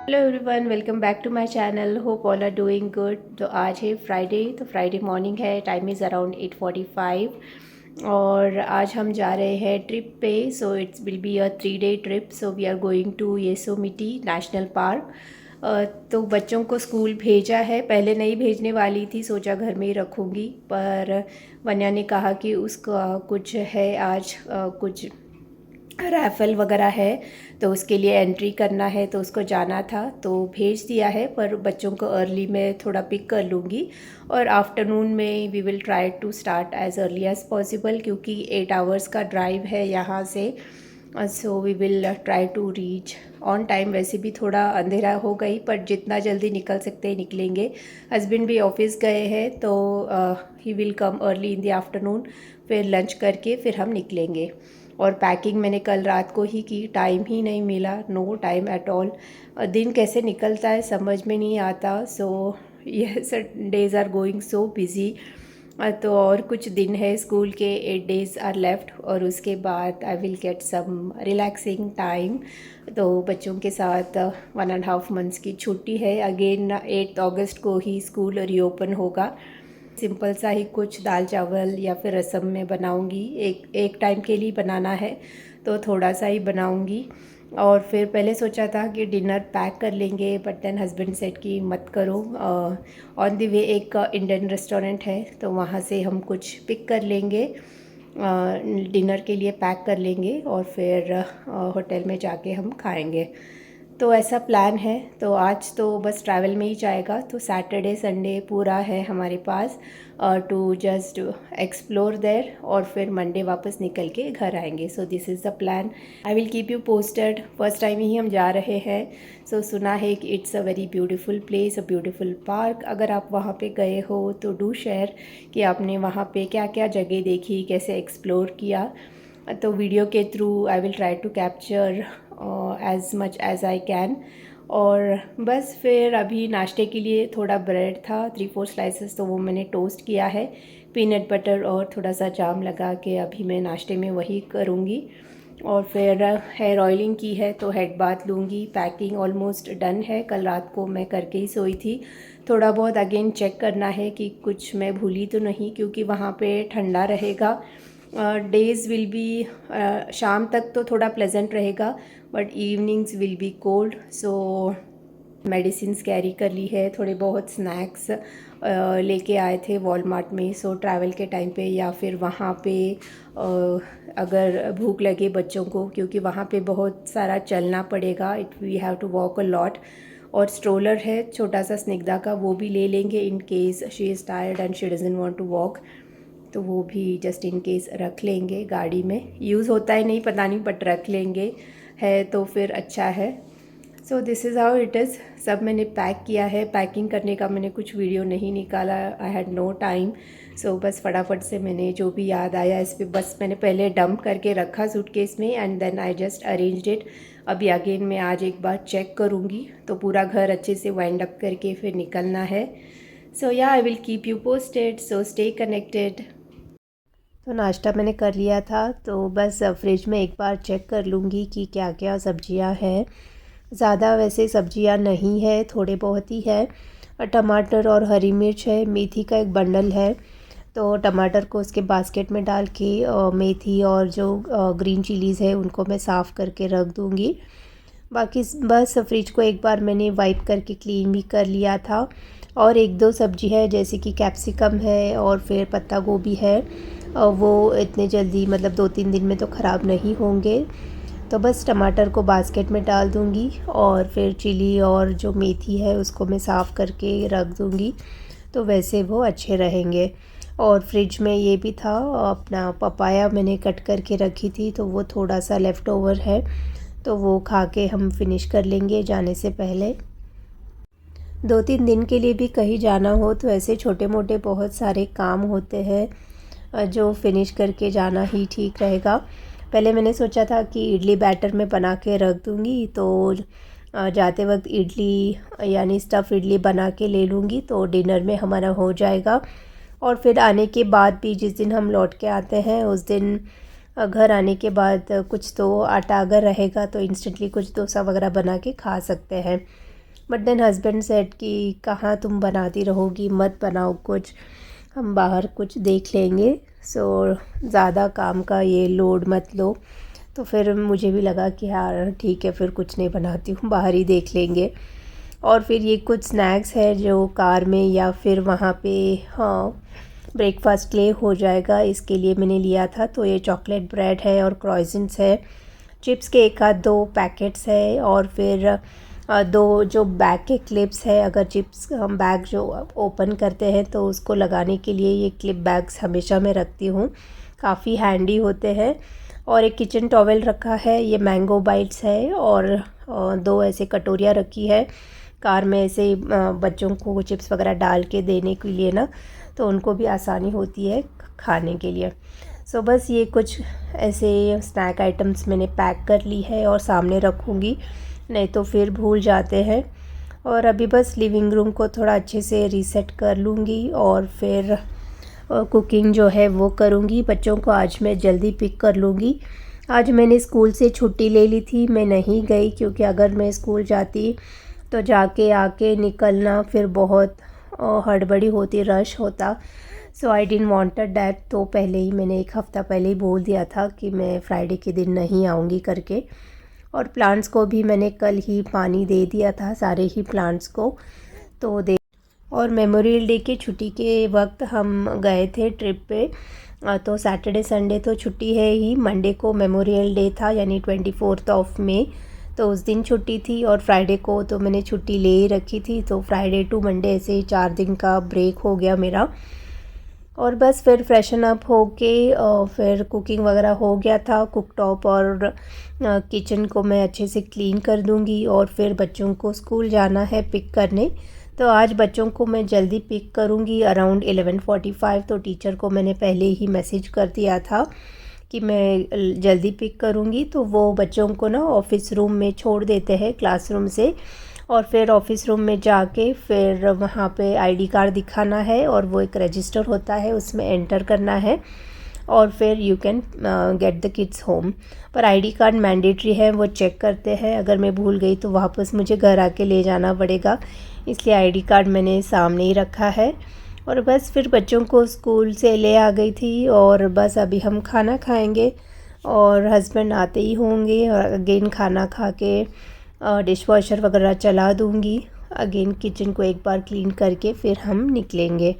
Hello everyone, welcome back to my channel. Hope all are doing good. तो आज है Friday, तो Friday morning है। टाइम इज़ अराउंड 8:45 और आज हम जा रहे हैं ट्रिप पे। So it's will be a 3 day trip. So we are going to Yosemite national park. तो बच्चों को स्कूल भेजा है। पहले नहीं भेजने वाली थी, सोचा घर में ही रखूँगी, पर वन्या ने कहा कि उसका कुछ है आज कुछ रैफ़ल वगैरह है, तो उसके लिए एंट्री करना है, तो उसको जाना था तो भेज दिया है। पर बच्चों को अर्ली में थोड़ा पिक कर लूँगी और आफ्टरनून में we will try to start as early as possible, क्योंकि 8 आवर्स का ड्राइव है यहाँ से। So we will try to reach on time. वैसे भी थोड़ा अंधेरा हो गई, पर जितना जल्दी निकल सकते हैं निकलेंगे। हस्बैंड भी ऑफिस गए हैं, तो he will come early in the afternoon. फिर लंच करके फिर हम निकलेंगे। और पैकिंग मैंने कल रात को ही की, टाइम ही नहीं मिला, नो टाइम एट ऑल। दिन कैसे निकलता है समझ में नहीं आता। So yes, days are going so busy. तो और कुछ दिन है स्कूल के, 8 days आर लेफ्ट और उसके बाद I will get some relaxing time. तो बच्चों के साथ 1.5 months की छुट्टी है। अगेन 8 अगस्त को ही स्कूल रीओपन होगा। सिंपल सा ही कुछ दाल चावल या फिर रसम में बनाऊंगी। एक टाइम के लिए बनाना है तो थोड़ा सा ही बनाऊंगी। और फिर पहले सोचा था कि डिनर पैक कर लेंगे, बट देन हस्बैंड सेट कि मत करो। ऑन द वे एक इंडियन रेस्टोरेंट है, तो वहाँ से हम कुछ पिक कर लेंगे, डिनर के लिए पैक कर लेंगे और फिर होटल में जाके हम खाएंगे। तो ऐसा प्लान है। तो आज तो बस ट्रैवल में ही जाएगा। तो सैटरडे संडे पूरा है हमारे पास टू जस्ट एक्सप्लोर देयर, और फिर मंडे वापस निकल के घर आएंगे। So this is the plan. I will keep you posted. First time ही हम जा रहे हैं। सो सुना है कि it's a very beautiful place, a beautiful park. अगर आप वहाँ पे गए हो तो डू शेयर कि आपने वहाँ पे क्या क्या जगह देखी, कैसे एक्सप्लोर किया। तो वीडियो के through I will try to capture as much as I can. और बस फिर अभी नाश्ते के लिए थोड़ा ब्रेड था, 3-4 स्लाइसेस, तो वो मैंने टोस्ट किया है पीनट बटर और थोड़ा सा जाम लगा के। अभी मैं नाश्ते में वही करूँगी। और फिर हेयर ऑयलिंग की है तो हेड बाथ लूँगी। पैकिंग ऑलमोस्ट डन है, कल रात को मैं करके ही सोई थी। थोड़ा बहुत अगेन चेक करना है कि कुछ मैं भूली तो नहीं, क्योंकि वहाँ पे ठंडा रहेगा। डेज़ विल बी, शाम तक तो थोड़ा प्लेजेंट रहेगा, but evenings will be cold. So medicines carry कर ली है, थोड़े बहुत स्नैक्स लेके आए थे वॉलमार्ट में। सो ट्रैवल के टाइम पे या फिर वहाँ पे अगर भूख लगे बच्चों को, क्योंकि वहाँ पे बहुत सारा चलना पड़ेगा, it we have to walk a lot. और स्ट्रोलर है छोटा सा स्निग्धा का, वो भी ले लेंगे in case she is tired and she doesn't want to walk. तो वो भी जस्ट इन केस रख लेंगे गाड़ी में। यूज़ होता है नहीं पता नहीं, बट रख लेंगे, है तो फिर अच्छा है। सो this is how it is. सब मैंने पैक किया है। पैकिंग करने का मैंने कुछ वीडियो नहीं निकाला, आई हैड नो टाइम। सो बस फटाफट से मैंने जो भी याद आया इस पर बस मैंने पहले डंप करके रखा सूटकेस में, and then I just arranged it. अभी अगेन मैं आज एक बार चेक करूँगी, तो पूरा घर अच्छे से वाइंड अप करके फिर निकलना है। सो या आई will keep you posted, so stay connected. तो नाश्ता मैंने कर लिया था, तो बस फ्रिज में एक बार चेक कर लूँगी कि क्या क्या सब्जियां हैं। ज़्यादा वैसे सब्जियां नहीं है, थोड़े बहुत ही है। टमाटर और हरी मिर्च है, मेथी का एक बंडल है। तो टमाटर को उसके बास्केट में डाल के मेथी और जो ग्रीन चिलीज़ है उनको मैं साफ़ करके रख दूँगी। बाकी बस फ्रिज को एक बार मैंने वाइप करके क्लीन भी कर लिया था। और एक दो सब्जी है, जैसे कि कैप्सिकम है और फिर पत्ता गोभी है, वो इतने जल्दी मतलब 2-3 दिन में तो ख़राब नहीं होंगे। तो बस टमाटर को बास्केट में डाल दूँगी और फिर चिली और जो मेथी है उसको मैं साफ़ करके रख दूँगी, तो वैसे वो अच्छे रहेंगे। और फ्रिज में ये भी था, अपना पपाया मैंने कट करके रखी थी, तो वो थोड़ा सा लेफ़्ट ओवर है, तो वो खा के हम फिनिश कर लेंगे जाने से पहले। 2-3 दिन के लिए भी कहीं जाना हो तो ऐसे छोटे मोटे बहुत सारे काम होते हैं जो फिनिश करके जाना ही ठीक रहेगा। पहले मैंने सोचा था कि इडली बैटर में बना के रख दूँगी, तो जाते वक्त इडली यानी स्टफ़ इडली बना के ले लूँगी, तो डिनर में हमारा हो जाएगा। और फिर आने के बाद भी, जिस दिन हम लौट के आते हैं उस दिन घर आने के बाद कुछ तो आटा अगर रहेगा तो इंस्टेंटली कुछ डोसा वगैरह बना के खा सकते हैं। बट देन हस्बैंड सेड कि कहाँ तुम बनाती रहोगी, मत बनाओ कुछ, हम बाहर कुछ देख लेंगे। सो ज़्यादा काम का ये लोड मत लो। तो फिर मुझे भी लगा कि यार ठीक है, फिर कुछ नहीं बनाती हूँ, बाहर ही देख लेंगे। और फिर ये कुछ स्नैक्स है जो कार में या फिर वहाँ पे हाँ ब्रेकफास्ट के लिए हो जाएगा, इसके लिए मैंने लिया था। तो ये चॉकलेट ब्रेड है और क्रॉइसेंट्स है, चिप्स के एक आध 2 पैकेट्स है, और फिर 2 जो बैग के क्लिप्स है। अगर चिप्स हम बैग जो ओपन करते हैं तो उसको लगाने के लिए ये क्लिप बैग्स हमेशा मैं रखती हूँ, काफ़ी हैंडी होते हैं। और एक किचन टॉवेल रखा है, ये मैंगो बाइट्स है, और 2 ऐसे कटोरियाँ रखी है कार में, ऐसे बच्चों को चिप्स वगैरह डाल के देने के लिए ना, तो उनको भी आसानी होती है खाने के लिए। सो बस ये कुछ ऐसे स्नैक आइटम्स मैंने पैक कर ली है और सामने रखूँगी, नहीं तो फिर भूल जाते हैं। और अभी बस लिविंग रूम को थोड़ा अच्छे से रीसेट कर लूँगी और फिर कुकिंग जो है वो करूँगी। बच्चों को आज मैं जल्दी पिक कर लूँगी। आज मैंने स्कूल से छुट्टी ले ली थी, मैं नहीं गई, क्योंकि अगर मैं स्कूल जाती तो जाके आके निकलना फिर बहुत हड़बड़ी होती, रश होता। सो आई डिडंट वांटेड दैट। तो पहले ही मैंने 1 हफ़्ता पहले ही बोल दिया था कि मैं फ्राइडे के दिन नहीं आऊँगी करके। और प्लांट्स को भी मैंने कल ही पानी दे दिया था, सारे ही प्लांट्स को तो दे। और मेमोरियल डे की छुट्टी के वक्त हम गए थे ट्रिप पे, तो सैटरडे संडे तो छुट्टी है ही, मंडे को मेमोरियल डे था यानी 24 ऑफ मई, तो उस दिन छुट्टी थी। और फ्राइडे को तो मैंने छुट्टी ले ही रखी थी, तो फ्राइडे टू मंडे ऐसे ही 4 दिन का ब्रेक हो गया मेरा। और बस फिर फ्रेशन अप होके फिर कुकिंग वगैरह हो गया था। कुक टॉप और किचन को मैं अच्छे से क्लीन कर दूंगी, और फिर बच्चों को स्कूल जाना है पिक करने। तो आज बच्चों को मैं जल्दी पिक करूंगी अराउंड 11:45। तो टीचर को मैंने पहले ही मैसेज कर दिया था कि मैं जल्दी पिक करूंगी, तो वो बच्चों को ना ऑफिस रूम में छोड़ देते हैं क्लासरूम से। और फिर ऑफिस रूम में जाके फिर वहाँ पे आईडी कार्ड दिखाना है, और वो एक रजिस्टर होता है, उसमें एंटर करना है, और फिर you can get the kids home. पर आईडी कार्ड मैंडेटरी है, वो चेक करते हैं। अगर मैं भूल गई तो वापस मुझे घर आके ले जाना पड़ेगा, इसलिए आईडी कार्ड मैंने सामने ही रखा है। और बस फिर बच्चों को स्कूल से ले आ गई थी, और बस अभी हम खाना खाएंगे और हस्बैंड आते ही होंगे, और अगेन खाना खा के डिश वॉशर वगैरह चला दूँगी। अगेन किचन को एक बार क्लीन करके फिर हम निकलेंगे।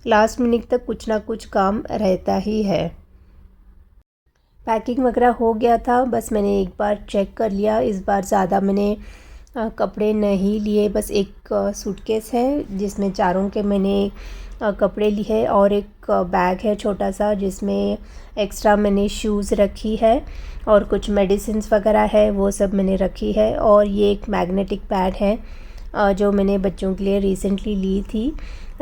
लास्ट मिनट तक कुछ ना कुछ काम रहता ही है। पैकिंग वगैरह हो गया था, बस मैंने एक बार चेक कर लिया। इस बार ज़्यादा मैंने कपड़े नहीं लिए, बस एक सूटकेस है जिसमें चारों के मैंने कपड़े लिए हैं, और एक बैग है छोटा सा जिसमें एक्स्ट्रा मैंने शूज़ रखी है, और कुछ मेडिसिन्स वगैरह है वो सब मैंने रखी है। और ये एक मैग्नेटिक पैड है जो मैंने बच्चों के लिए रिसेंटली ली थी,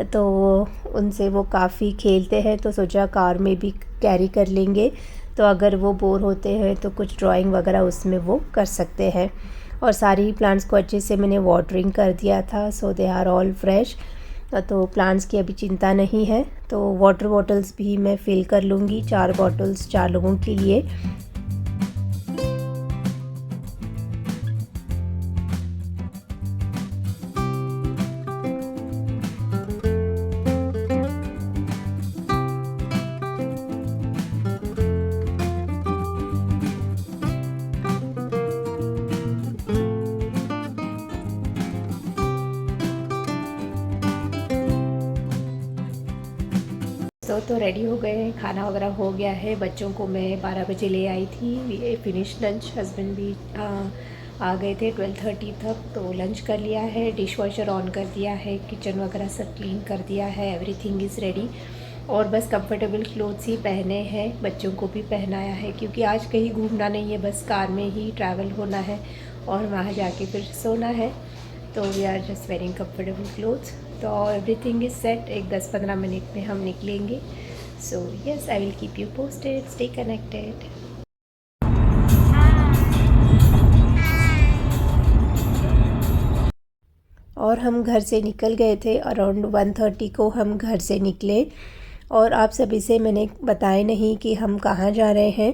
तो उनसे वो काफ़ी खेलते हैं, तो सोचा कार में भी कैरी कर लेंगे, तो अगर वो बोर होते हैं तो कुछ ड्राइंग वगैरह उसमें वो कर सकते हैं। और सारी प्लांट्स को अच्छे से मैंने वाटरिंग कर दिया था, सो दे आर ऑल फ्रेश। तो प्लांट्स की अभी चिंता नहीं है। तो वाटर बॉटल्स भी मैं फ़िल कर लूँगी, 4 बॉटल्स 4 लोगों के लिए। तो रेडी हो गए हैं, खाना वगैरह हो गया है। बच्चों को मैं 12 बजे ले आई थी, ये फिनिश लंच। हस्बैंड भी आ गए थे 12:30 तक, तो लंच कर लिया है, डिश वॉशर ऑन कर दिया है, किचन वगैरह सब क्लीन कर दिया है, एवरीथिंग इज़ रेडी। और बस कंफर्टेबल क्लोथ्स ही पहने हैं, बच्चों को भी पहनाया है, क्योंकि आज कहीं घूमना नहीं है, बस कार में ही ट्रैवल होना है और वहाँ जाके फिर सोना है। तो we are just wearing comfortable clothes. तो एवरीथिंग इज़ सेट, एक 10-15 मिनट में हम निकलेंगे। So yes, I will keep you posted, stay connected. और हम घर से निकल गए थे, अराउंड 1:30 को हम घर से निकले। और आप सभी से मैंने बताया नहीं कि हम कहाँ जा रहे हैं।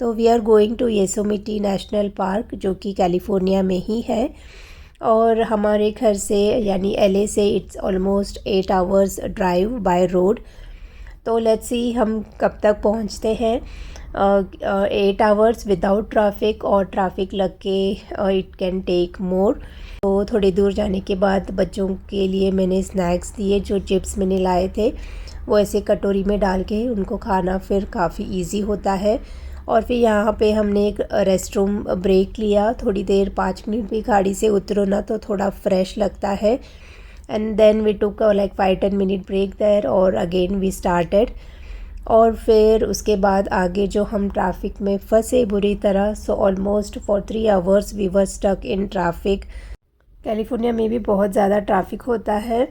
तो we are going to Yosemite National Park, जो कि कैलिफोर्निया में ही है। और हमारे घर से यानी एलए से it's almost 8 hours drive by road. तो लेट्स सी हम कब तक पहुंचते हैं। 8 आवर्स विदाउट ट्रैफिक, और ट्रैफिक लग के इट कैन टेक मोर। तो थोड़ी दूर जाने के बाद बच्चों के लिए मैंने स्नैक्स दिए, जो चिप्स मैंने लाए थे वो ऐसे कटोरी में डाल के उनको खाना फिर काफ़ी इजी होता है। और फिर यहाँ पे हमने एक रेस्ट रूम ब्रेक लिया, थोड़ी देर 5 मिनट भी गाड़ी से उतरो ना तो थोड़ा फ्रेश लगता है। And then we took like 5-10 minute break there और अगेन वी स्टार्टेड। और फिर उसके बाद आगे जो हम ट्रैफिक में फंसे बुरी तरह, so almost for 3 hours we were stuck in traffic. California में भी बहुत ज़्यादा ट्रैफिक होता है।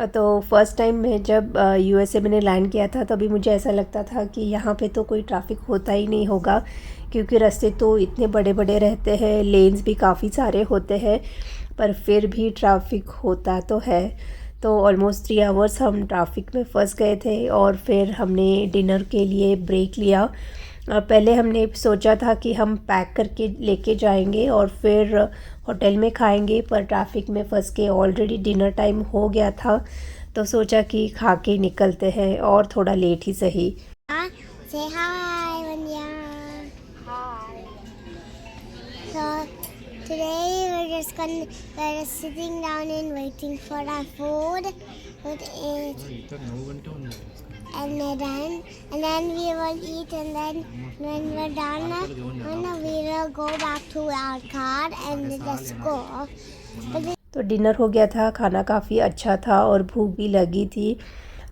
तो फ़र्स्ट टाइम मैं जब यूएसए मैंने लैंड किया था तभी मुझे ऐसा लगता था कि यहाँ पे तो कोई ट्रैफिक होता ही नहीं होगा, क्योंकि रास्ते तो इतने बड़े बड़े रहते हैं, लेन्स भी काफ़ी सारे होते हैं, पर फिर भी ट्रैफिक होता तो है। तो ऑलमोस्ट 3 आवर्स हम ट्रैफिक में फंस गए थे। और फिर हमने डिनर के लिए ब्रेक लिया। पहले हमने सोचा था कि हम पैक करके लेके जाएंगे और फिर होटल में खाएंगे, पर ट्रैफिक में फंस के ऑलरेडी डिनर टाइम हो गया था, तो सोचा कि खा के निकलते हैं, और थोड़ा लेट ही सही। Say hi, Vanya. Hi. So today we're just sitting down and waiting for our food. With it, and then we will eat, and then when we're done, we will go back to our car and let's go. तो dinner हो गया था, खाना काफ़ी अच्छा था और भूख भी लगी थी,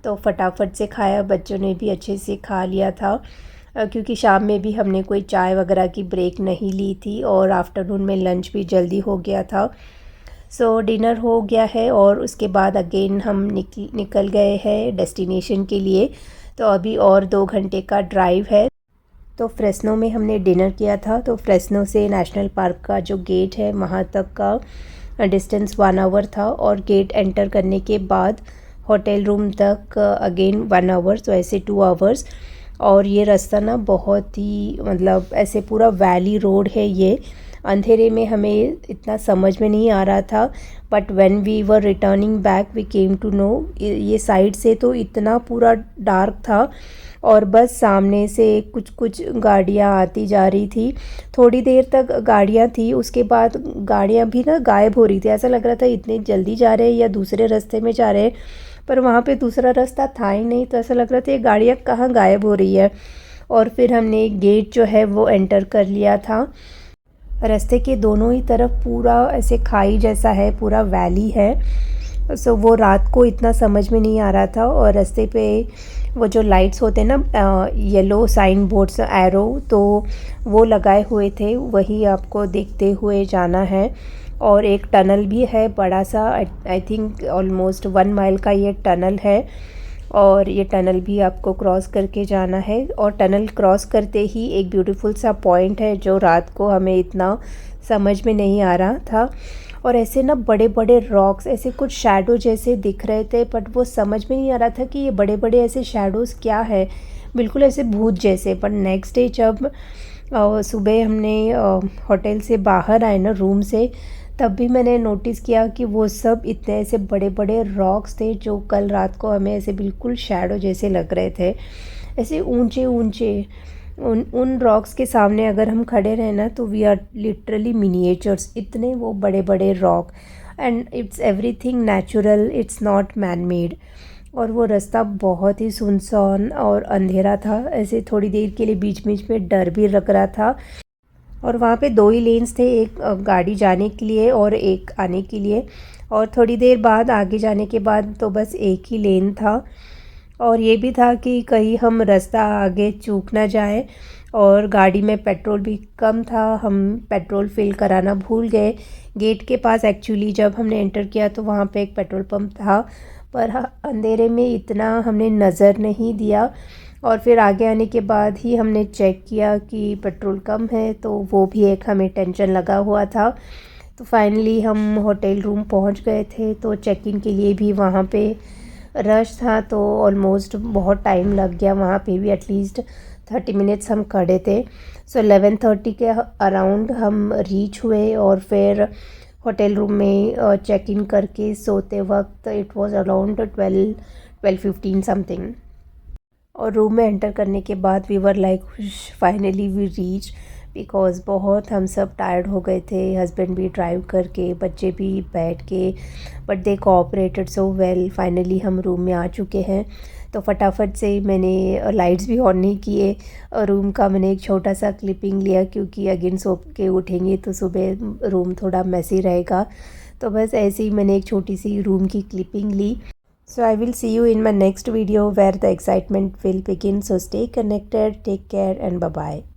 तो फटाफट से खाया। बच्चों ने भी अच्छे से खा लिया था, क्योंकि शाम में भी हमने कोई चाय वगैरह की ब्रेक नहीं ली थी, और आफ्टरनून में लंच भी जल्दी हो गया था। सो डिनर हो गया है और उसके बाद अगेन हम निकल गए हैं डेस्टिनेशन के लिए। तो अभी और 2 घंटे का ड्राइव है। तो फ्रेस्नो में हमने डिनर किया था। तो फ्रेस्नो से नेशनल पार्क का जो गेट है वहाँ तक का डिस्टेंस 1 आवर था, और गेट एंटर करने के बाद होटल रूम तक अगेन 1 आवर, तो ऐसे 2 आवर्स। और ये रास्ता ना बहुत ही मतलब ऐसे पूरा वैली रोड है। ये अंधेरे में हमें इतना समझ में नहीं आ रहा था, but when we were returning back we came to know ये साइड से तो इतना पूरा डार्क था, और बस सामने से कुछ कुछ गाड़ियाँ आती जा रही थी। थोड़ी देर तक गाड़ियाँ थी, उसके बाद गाड़ियाँ भी ना गायब हो रही थी। ऐसा लग रहा था इतने जल्दी जा रहे हैं या दूसरे रास्ते में जा रहे हैं, पर वहाँ पे दूसरा रास्ता था ही नहीं। तो ऐसा लग रहा था ये गाड़ियाँ कहाँ गायब हो रही है। और फिर हमने गेट जो है वो एंटर कर लिया था। रास्ते के दोनों ही तरफ पूरा ऐसे खाई जैसा है, पूरा वैली है। सो वो रात को इतना समझ में नहीं आ रहा था। और रास्ते पे वो जो लाइट्स होते हैं ना, येलो साइन बोर्ड्स, एरो, तो वो लगाए हुए थे, वही आपको देखते हुए जाना है। और एक टनल भी है बड़ा सा, आई थिंक ऑलमोस्ट 1 माइल का ये टनल है, और ये टनल भी आपको क्रॉस करके जाना है। और टनल क्रॉस करते ही एक ब्यूटीफुल सा पॉइंट है जो रात को हमें इतना समझ में नहीं आ रहा था। और ऐसे ना बड़े बड़े रॉक्स ऐसे कुछ शैडो जैसे दिख रहे थे, बट वो समझ में नहीं आ रहा था कि ये बड़े बड़े ऐसे शैडोज़ क्या है, बिल्कुल ऐसे भूत जैसे। पर नेक्स्ट डे जब सुबह हमने होटल से बाहर आए ना रूम से, तब भी मैंने नोटिस किया कि वो सब इतने ऐसे बड़े बड़े रॉक्स थे जो कल रात को हमें ऐसे बिल्कुल शैडो जैसे लग रहे थे, ऐसे ऊंचे ऊंचे। उन रॉक्स के सामने अगर हम खड़े रहे ना तो वी आर लिटरली मिनिएचर्स, इतने वो बड़े बड़े rock. And it's everything natural, it's not man made. और वो रास्ता बहुत ही सुनसान और अंधेरा था, ऐसे थोड़ी देर के लिए बीच बीच में डर भी लग रहा था। और वहाँ पे 2 ही लेन्स थे, एक गाड़ी जाने के लिए और एक आने के लिए। और थोड़ी देर बाद आगे जाने के बाद तो बस एक ही लेन था। और ये भी था कि कहीं हम रास्ता आगे चूक ना जाए। और गाड़ी में पेट्रोल भी कम था, हम पेट्रोल फिल कराना भूल गए। गेट के पास एक्चुअली जब हमने एंटर किया तो वहाँ पे एक पेट्रोल पंप था, पर अंधेरे में इतना हमने नज़र नहीं दिया। और फिर आगे आने के बाद ही हमने चेक किया कि पेट्रोल कम है, तो वो भी एक हमें टेंशन लगा हुआ था। तो फाइनली हम होटल रूम पहुंच गए थे। तो चेक इन के लिए भी वहाँ पे रश था, तो ऑलमोस्ट बहुत टाइम लग गया। वहाँ पे भी एटलीस्ट 30 मिनट्स हम खड़े थे। सो 11:30 के अराउंड हम रीच हुए, और फिर होटल रूम में चेक इन करके सोते वक्त इट वाज अराउंड 12:15 समथिंग। और रूम में एंटर करने के बाद we were like finally we reach, because बहुत हम सब टायर्ड हो गए थे, हस्बैंड भी ड्राइव करके, बच्चे भी बैठ के, but they cooperated so well. Finally हम रूम में आ चुके हैं। तो फटाफट से मैंने लाइट्स भी ऑन नहीं किए, रूम का मैंने एक छोटा सा क्लिपिंग लिया, क्योंकि अगेन सो के उठेंगे तो सुबह रूम थोड़ा मैसी रहेगा। तो बस ऐसे ही मैंने एक छोटी सी रूम की क्लिपिंग ली। So I will see you in my next video where the excitement will begin. So stay connected, take care and bye bye.